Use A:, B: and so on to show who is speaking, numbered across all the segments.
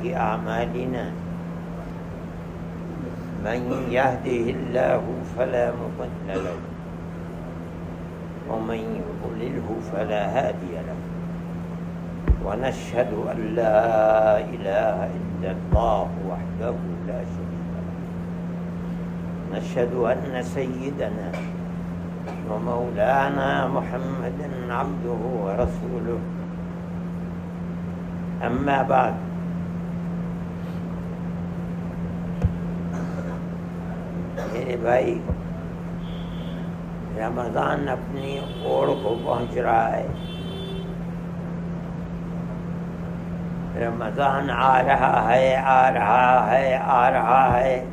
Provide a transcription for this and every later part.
A: سيئات أعمالنا من يهده الله فلا مضل له ومن يضلله فلا هادي له ونشهد أن لا إله إلا الله وحده لا شريك له نشهد أن سيدنا ومولانا محمدا عبده ورسوله أما بعد میرے بھائی، رمضان اپنی اوڑ کو پہنچ رہا ہے. رمضان آ رہا ہے، آ رہا ہے، آ رہا ہے،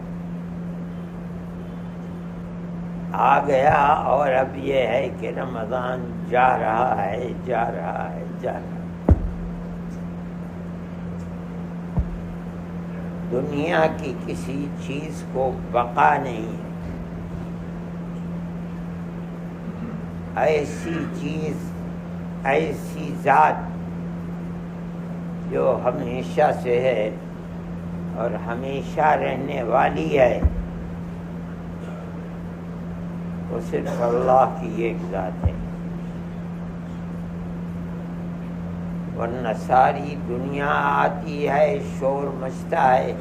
A: آ گیا، اور اب یہ ہے کہ رمضان جا رہا ہے، جا رہا ہے، جا رہا ہے. دنیا کی کسی چیز کو بقا نہیں ہے. ایسی چیز، ایسی ذات جو ہمیشہ سے ہے اور ہمیشہ رہنے والی ہے، وہ صرف اللہ کی ایک ذات ہے. ورنہ ساری دنیا آتی ہے، شور مچتا ہے،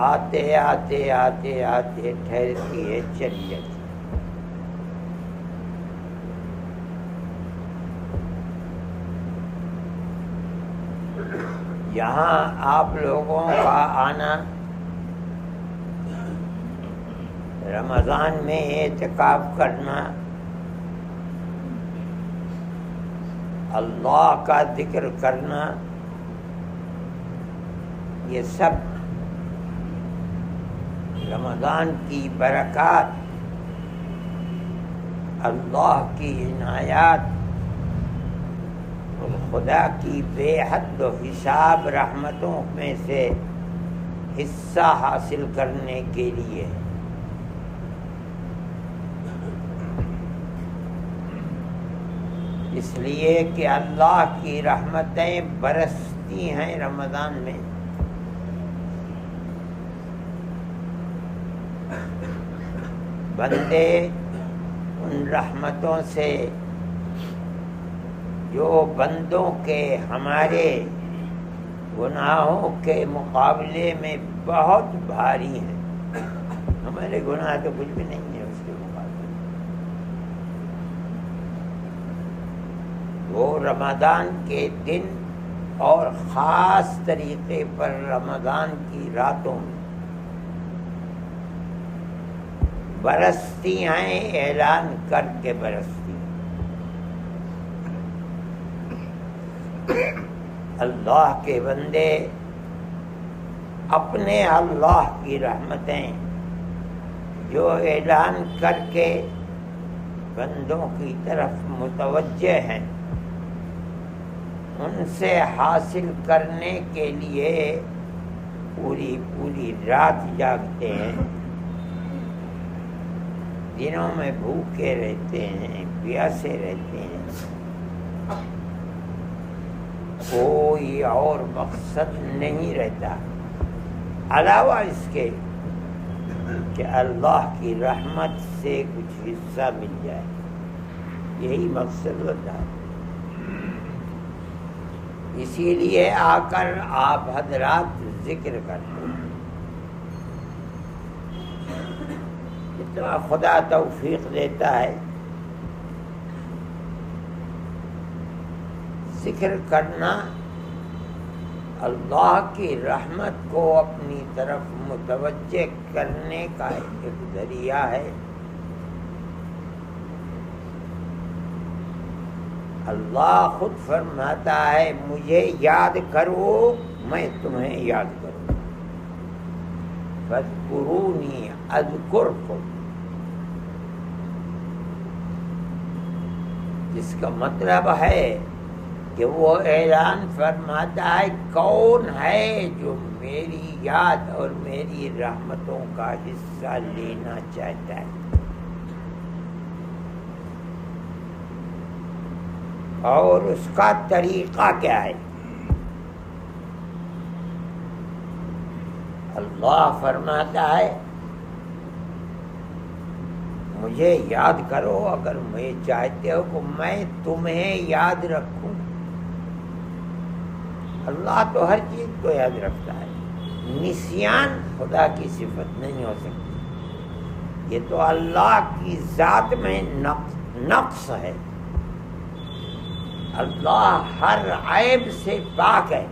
A: آتے آتے آتے آتے ٹھہرتی ہے، چلی جاتی. یہاں آپ لوگوں کا آنا، رمضان میں اعتکاف کرنا، اللہ کا ذکر کرنا، یہ سب رمضان کی برکات، اللہ کی عنایات اور خدا کی بے حد و حساب رحمتوں میں سے حصہ حاصل کرنے کے لیے. اس لیے کہ اللہ کی رحمتیں برستی ہیں رمضان میں. بندے ان رحمتوں سے جو بندوں کے ہمارے گناہوں کے مقابلے میں بہت بھاری ہیں. ہمارے گناہ تو کچھ بھی نہیں ہے اس کے مقابلے. وہ رمضان کے دن اور خاص طریقے پر رمضان کی راتوں میں برستی ہیں، اعلان کر کے برستی ہیں. اللہ کے بندے اپنے اللہ کی رحمتیں جو اعلان کر کے بندوں کی طرف متوجہ ہیں، ان سے حاصل کرنے کے لیے پوری پوری رات جاگتے ہیں، دنوں میں بھوکے رہتے ہیں، پیاسے رہتے ہیں. کوئی اور مقصد نہیں رہتا علاوہ اس کے کہ اللہ کی رحمت سے کچھ حصہ مل جائے. یہی مقصد ہوتا ہے. اسی لیے آ کر آپ حضرات ذکر کرتے ہیں. اتنا خدا توفیق دیتا ہے. ذکر کرنا اللہ کی رحمت کو اپنی طرف متوجہ کرنے کا ایک ذریعہ ہے. اللہ خود فرماتا ہے مجھے یاد کرو میں تمہیں یاد کروں. فاذکرونی اذکرکم، جس کا مطلب ہے کہ وہ اعلان فرماتا ہے کون ہے جو میری یاد اور میری رحمتوں کا حصہ لینا چاہتا ہے. اور اس کا طریقہ کیا ہے؟ اللہ فرماتا ہے مجھے یاد کرو اگر میں چاہتے ہو کہ میں تمہیں یاد رکھوں. اللہ تو ہر چیز کو یاد رکھتا ہے. نسیان خدا کی صفت نہیں ہو سکتی. یہ تو اللہ کی ذات میں نقص ہے. اللہ ہر عیب سے پاک ہے.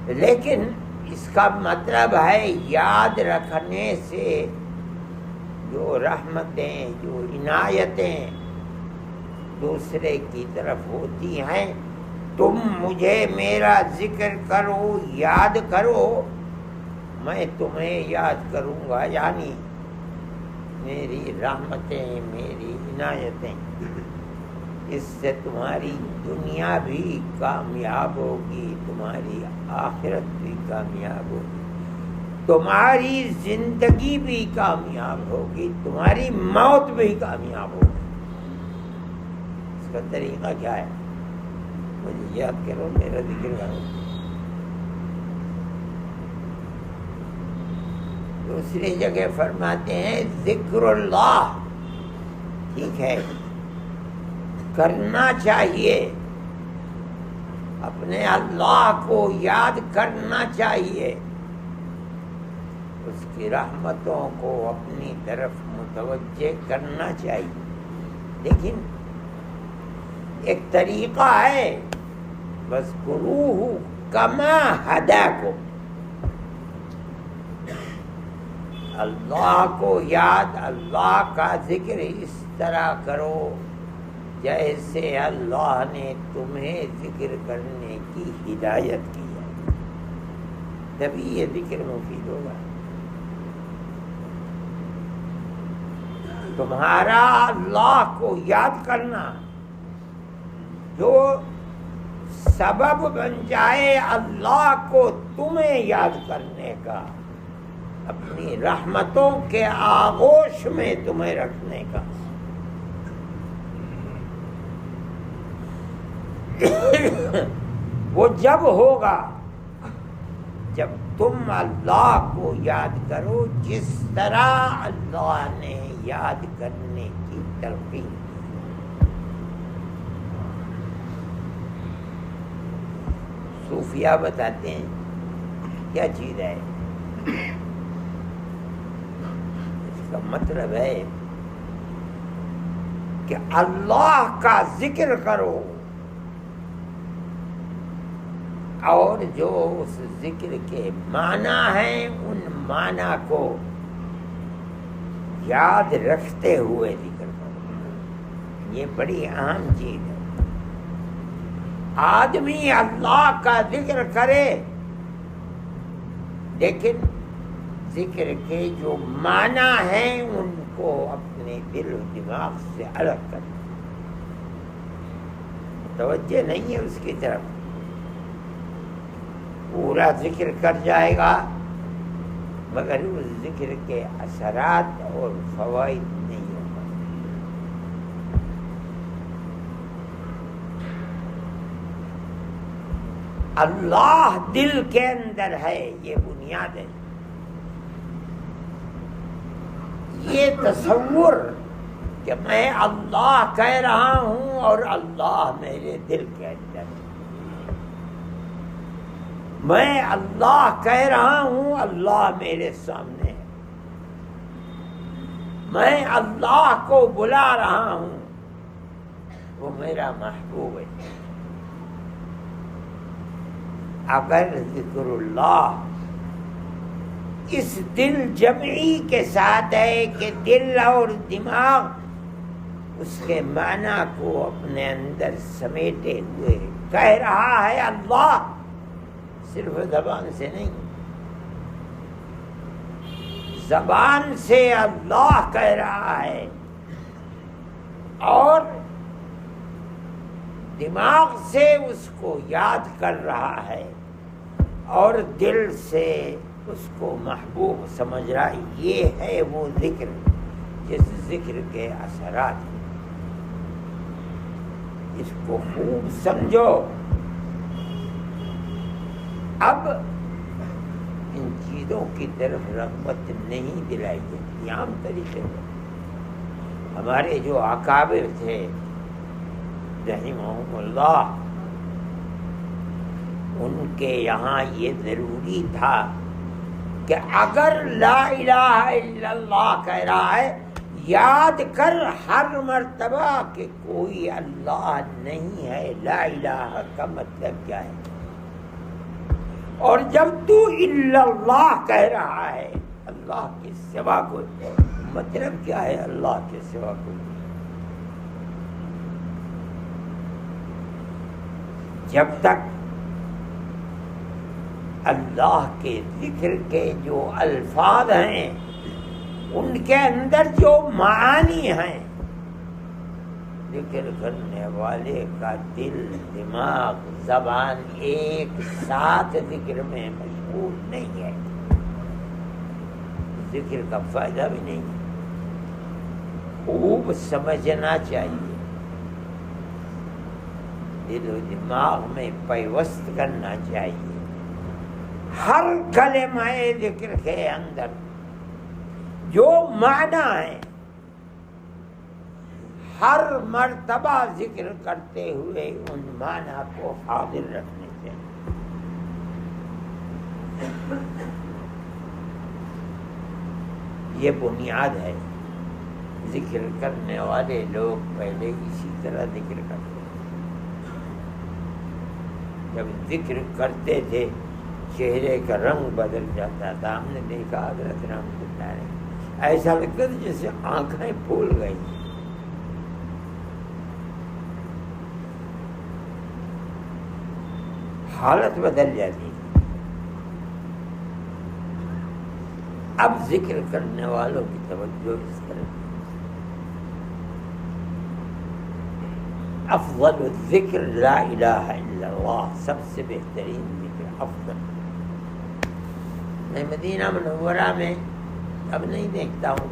A: لیکن اس کا مطلب ہے یاد رکھنے سے جو رحمتیں جو عنایتیں دوسرے کی طرف ہوتی ہیں تم مجھے میرا ذکر کرو یاد کرو میں تمہیں یاد کروں گا. یعنی میری رحمتیں میری عنایتیں اس سے تمہاری دنیا بھی کامیاب ہوگی تمہاری آخرت بھی کامیاب ہوگی تمہاری زندگی بھی کامیاب ہوگی تمہاری موت بھی کامیاب ہوگی. اس کا طریقہ کیا ہے؟ مجھے یاد کرو میرا ذکر کرو. دوسری جگہ فرماتے ہیں ذکر اللہ ٹھیک ہے کرنا چاہیے اپنے اللہ کو یاد کرنا چاہیے اس کی رحمتوں کو اپنی طرف متوجہ کرنا چاہیے. لیکن ایک طریقہ ہے بس گروہ کما ہداکم اللہ کو یاد اللہ کا ذکر اس طرح کرو جیسے اللہ نے تمہیں ذکر کرنے کی ہدایت کی ہے تبھی یہ ذکر مفید ہوگا. تمہارا اللہ کو یاد کرنا جو سبب بن جائے اللہ کو تمہیں یاد کرنے کا اپنی رحمتوں کے آغوش میں تمہیں رکھنے کا. وہ جب ہوگا جب تم اللہ کو یاد کرو جس طرح اللہ نے یاد کرنے کی تلقین. صوفیہ بتاتے ہیں کیا چیز ہے اس کا مطلب ہے کہ اللہ کا ذکر کرو اور جو اس ذکر کے معنی ہیں ان معنی کو یاد رکھتے ہوئے ذکر کرو. یہ بڑی اہم چیز ہے. آدمی اللہ کا ذکر کرے لیکن ذکر کے جو معنی ہیں ان کو اپنے دل و دماغ سے الگ کرے. توجہ نہیں ہے اس کی طرف. پورا ذکر کر جائے گا مگر اس ذکر کے اثرات اور فوائد نہیں ہوگا. اللہ دل کے اندر ہے یہ بنیاد ہے. یہ تصور کہ میں اللہ کہہ رہا ہوں اور اللہ میرے دل کے اندر ہے. میں اللہ کہہ رہا ہوں اللہ میرے سامنے ہے. میں اللہ کو بلا رہا ہوں وہ میرا محبوب ہے. اگر ذکر اللہ اس دل جمعی کے ساتھ ہے کہ دل اور دماغ اس کے معنی کو اپنے اندر سمیٹے ہوئے کہہ رہا ہے اللہ صرف زبان سے نہیں زبان سے اللہ کہہ رہا ہے اور دماغ سے اس کو یاد کر رہا ہے اور دل سے اس کو محبوب سمجھ رہا ہے. یہ ہے وہ ذکر جس ذکر کے اثرات ہیں. اس کو خوب سمجھو. اب ان چیزوں کی طرف رغبت نہیں دلائی جاتی عام طریقے سے. ہمارے جو اکابر تھے رحمہم اللہ، ان کے یہاں یہ ضروری تھا کہ اگر لا الہ الا اللہ کہہ رہا ہے یاد کر ہر مرتبہ کہ کوئی اللہ نہیں ہے. لا الہ کا مطلب کیا ہے؟ اور جب تو الا اللہ کہہ رہا ہے اللہ کے سوا کوئی، مطلب کیا ہے اللہ کے سوا کوئی؟ جب تک اللہ کے ذکر کے جو الفاظ ہیں ان کے اندر جو معانی ہیں، ذکر کرنے والے کا دل، دماغ، زبان ایک ساتھ ذکر میں مشغول نہیں ہے، ذکر کا فائدہ بھی نہیں ہے. خوب سمجھنا چاہیے، دل و دماغ میں پیوست کرنا چاہیے. ہر کلمہ ذکر کے اندر جو معنی ہے ہر مرتبہ ذکر کرتے ہوئے ان معنی کو حاضر رکھنے چاہیے. یہ بنیاد ہے. ذکر کرنے والے لوگ پہلے اسی طرح ذکر کرتے تھے. جب ذکر کرتے تھے چہرے کا رنگ بدل جاتا تھا. ہم نے دیکھا حضرت رحمۃ اللہ علیہ ایسا لگتا تھا جیسے آنکھیں پھول گئی. حالت بدل جاتی. اب ذکر کرنے والوں کی توجہ اس طرح. افضل الذکر لا الہ الا اللہ، سب سے بہترین ذکر افضل. میں مدینہ منورہ میں اب نہیں دیکھتا ہوں،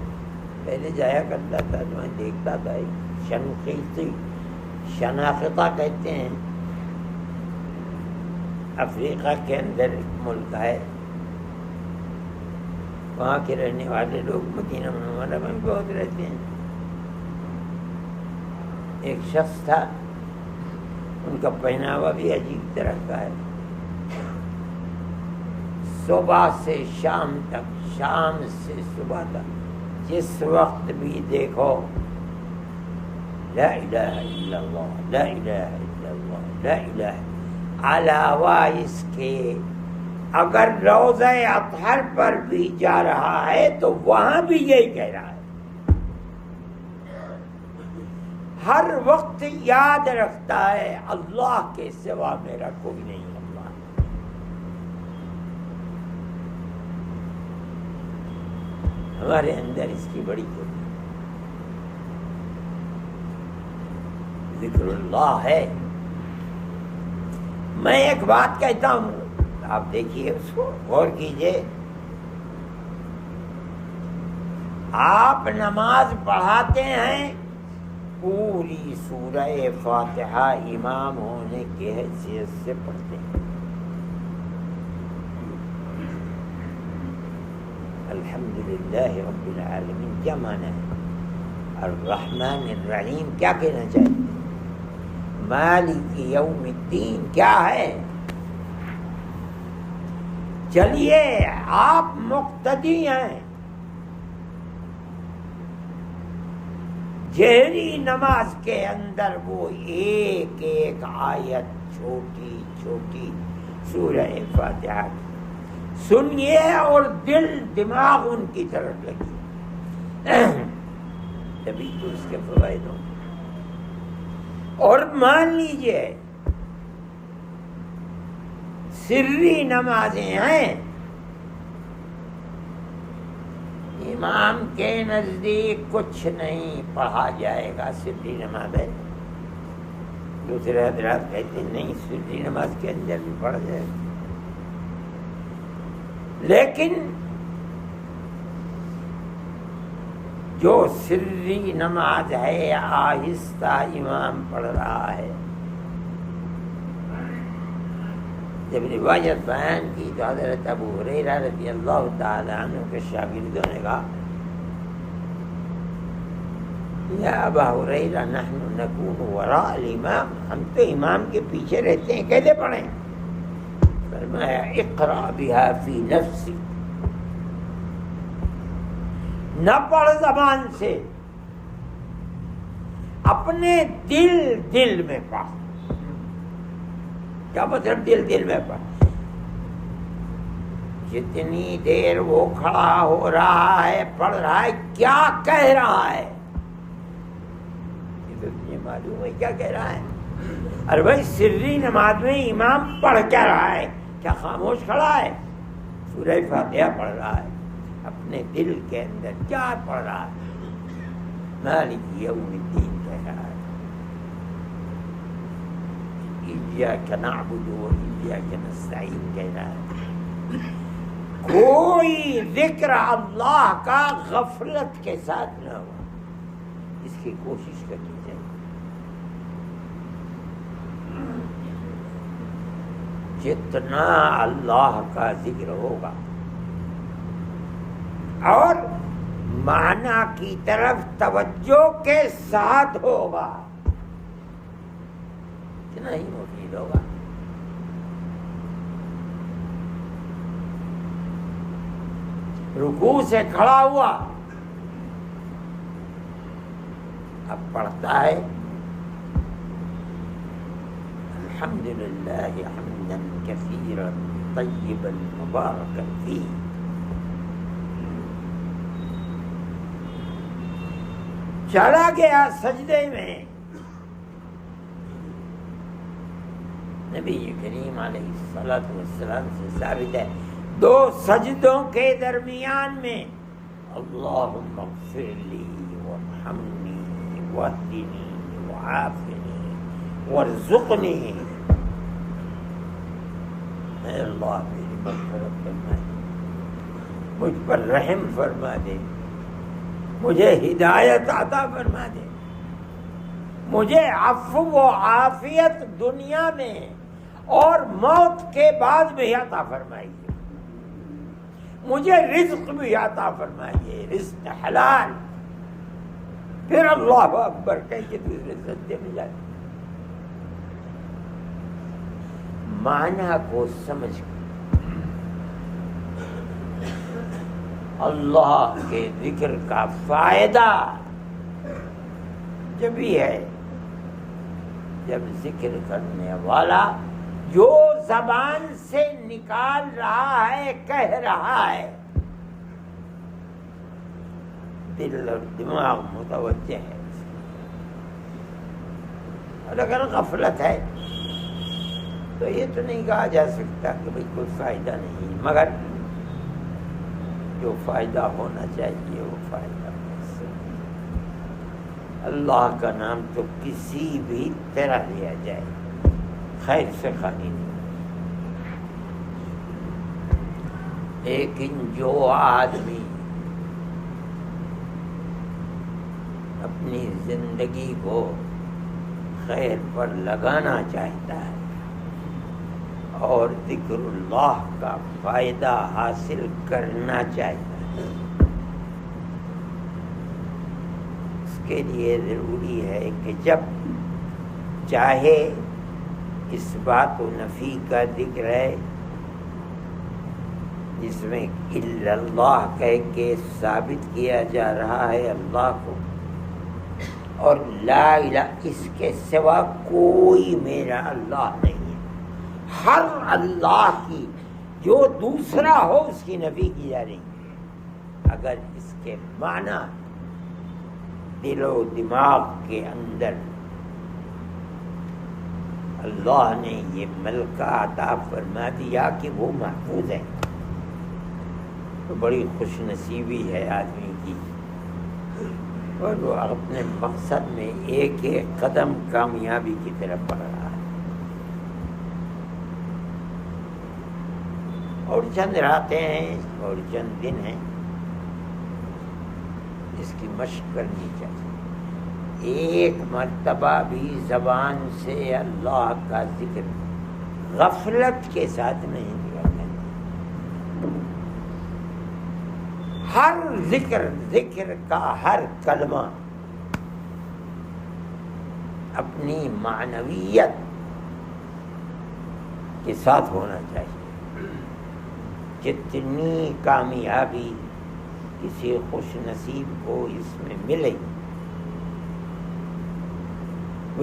A: پہلے جایا کرتا تھا تو میں دیکھتا تھا. ایک شنقیطی، شناقطہ کہتے ہیں، افریقہ کے اندر ایک ملک ہے. وہاں کے رہنے والے لوگ مدینہ منورہ میں بہت رہتے ہیں. ایک شخص تھا، ان کا پہناوا بھی عجیب طرح کا ہے. صبح سے شام تک، شام سے صبح تک، جس وقت بھی دیکھو لا الہ الا اللہ، لا الہ الا اللہ، لا الہ. علاوہ اس کے اگر روضہ اطہر پر بھی جا رہا ہے تو وہاں بھی یہی کہہ رہا ہے. ہر وقت یاد رکھتا ہے اللہ کے سوا میرا کوئی نہیں. اللہ ہمارے اندر اس کی بڑی کمی. ذکر اللہ ہے. میں ایک بات کہتا ہوں، آپ دیکھیے اس کو غور کیجئے. آپ نماز پڑھاتے ہیں، پوری سورہ فاتحہ امام ہونے کی حیثیت سے پڑھتے ہیں. الحمدللہ رب العالمین کیا معنی ہے؟ الرحمن الرحیم کیا کہنا چاہتے ہیں؟ مالک یوم الدین کیا ہے؟ چلیے آپ مقتدی ہیں. جہری نماز کے اندر وہ ایک ایک آیت چھوٹی چھوٹی سورہ فاتحہ سنیے اور دل دماغ ان کی طرف لگی، تبھی تو اس کے فوائد ہوں. اور مان لیجئے سری نمازیں ہیں، امام کے نزدیک کچھ نہیں پڑھا جائے گا. سری نماز ہے. دوسرے حضرات کہتے ہیں نہیں، سری نماز کے اندر بھی پڑھ جائے گا. لیکن جو سری نماز ہے آہستہ امام پڑھ رہا ہے، جب روایت بیان کی تو حضرت ابو ہریرہ رضی اللہ تعالی عنہ کے شاگردوں نے کہا یا ابا ہریرہ نحن نکون وراء الامام، ہم تو امام کے پیچھے رہتے ہیں، کیسے پڑھیں؟ فرمایا اقرأ بها فی نفسی، نہ پڑھ زبان سے، اپنے دل میں پڑھ۔ کیا مطلب دل میں پڑھ؟ جتنی دیر وہ کھڑا ہو رہا ہے پڑھ رہا ہے، کیا کہہ رہا ہے یہ تجھے معلوم ہے کیا کہہ رہا ہے؟ ارے بھائی سری نماز میں امام پڑھ کیا رہا ہے؟ کیا خاموش کھڑا ہے؟ سورہ فاتحہ پڑھ رہا ہے، اپنے دل کے اندر کیا پڑھ رہا ہے؟ مالک یوم الدین کہہ رہا ہے، ایاک نعبد و ایاک نستعین کہہ رہا ہے۔ کوئی ذکر اللہ کا غفلت کے ساتھ نہ ہوا، اس کی کوشش کرنی چاہیے۔ جتنا اللہ کا ذکر ہوگا اور معنی کی طرف توجہ کے ساتھ ہوگا اتنا ہی مفید ہوگا۔ رکوع سے کھڑا ہوا، اب پڑھتا ہے الحمدللہ حمدا کثیرا طیبا مبارکا فیہ، چلا گیا سجدے میں، نبی کریم علیہ الصلوۃ والسلام سے ثابت ہے دو سجدوں کے درمیان میں اللہم اغفر لی وارحمنی واہدنی وعافنی وارزقنی، اے اللہ میری مغفرت فرما دے، مجھ پر رحم فرما دے، مجھے ہدایت عطا فرما دے، مجھے عفو و عافیت دنیا میں اور موت کے بعد بھی عطا فرمائیے، مجھے رزق بھی عطا فرمائیے، رزق حلال، پھر اللہ اکبر کہہ کے دوسرے سجدے میں جاتے۔ معنی کو سمجھ کر اللہ کے ذکر کا فائدہ جبھی ہے جب ذکر کرنے والا جو زبان سے نکال رہا ہے کہہ رہا ہے، دل اور دماغ متوجہ ہے، اور اگر غفلت ہے تو یہ تو نہیں کہا جا سکتا کہ بھئی کوئی فائدہ نہیں، مگر جو فائدہ ہونا چاہیے وہ فائدہ ہو سکتا۔ اللہ کا نام تو کسی بھی طرح لیا جائے خیر سے خالی نہیں، لیکن جو آدمی اپنی زندگی کو خیر پر لگانا چاہتا ہے اور ذکر اللہ کا فائدہ حاصل کرنا چاہتا ہے، اس کے لیے ضروری ہے کہ جب چاہے اس بات و نفی کا ذکر ہے جس میں الا اللہ کہہ کے ثابت کیا جا رہا ہے اللہ کو، اور لا الہ اس کے سوا کوئی میرا اللہ نہیں ہے، ہر اللہ کی جو دوسرا ہو اس کی نفی کی جا رہی ہے۔ اگر اس کے معنی دل و دماغ کے اندر اللہ نے یہ ملکہ عطا فرما دیا کہ وہ محفوظ ہے تو بڑی خوش نصیبی ہے آدمی کی، اور وہ اپنے مقصد میں ایک ایک قدم کامیابی کی طرف بڑھ رہا ہے۔ اور چند راتیں ہیں اور چند دن ہیں، اس کی مشق کرنی چاہیے۔ ایک مرتبہ بھی زبان سے اللہ کا ذکر غفلت کے ساتھ نہیں نکلنا. ہر ذکر کا ہر کلمہ اپنی معنویت کے ساتھ ہونا چاہیے. جتنی کامیابی کسی خوش نصیب کو اس میں ملے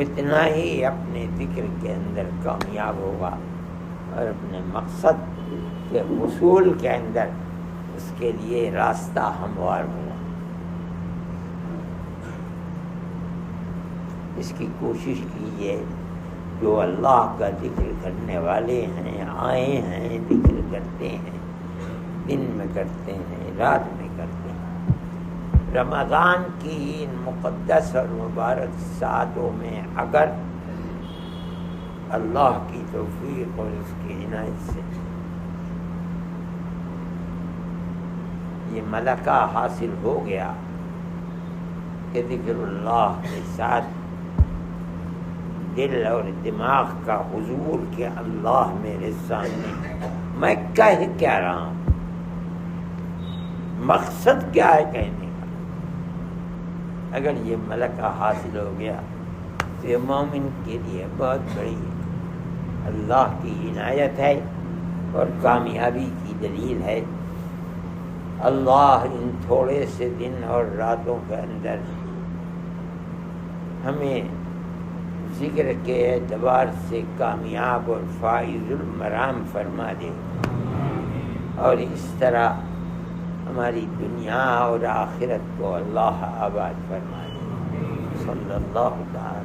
A: اتنا ہی اپنے ذکر کے اندر کامیاب ہوگا اور اپنے مقصد کے حصول کے اندر اس کے لیے راستہ ہموار ہوگا. اس کی کوشش کیجیے. جو اللہ کا ذکر کرنے والے ہیں آئے ہیں ذکر کرتے ہیں, دن میں کرتے ہیں رات میں کرتے ہیں. رمضان کی ان مقدس اور مبارک ساعتوں میں اگر اللہ کی توفیق اور اس کی عنایت سے یہ ملکہ حاصل ہو گیا کہ ذکر اللہ کے ساتھ دل اور دماغ کا حضور کہ اللہ میرے سامنے, میں کہہ کیا رہا ہوں, مقصد کیا ہے کہنے کا, اگر یہ ملکہ حاصل ہو گیا تو یہ مومن کے لیے بہت بڑی اللہ کی عنایت ہے اور کامیابی کی دلیل ہے. اللہ ان تھوڑے سے دن اور راتوں کے اندر ہمیں ذکر کے اعتبار سے کامیاب اور فائز المرام فرما دے اور اس طرح ہماری دنیا اور آخرت کو اللہ آباد فرما دے. صلی اللہ تعالی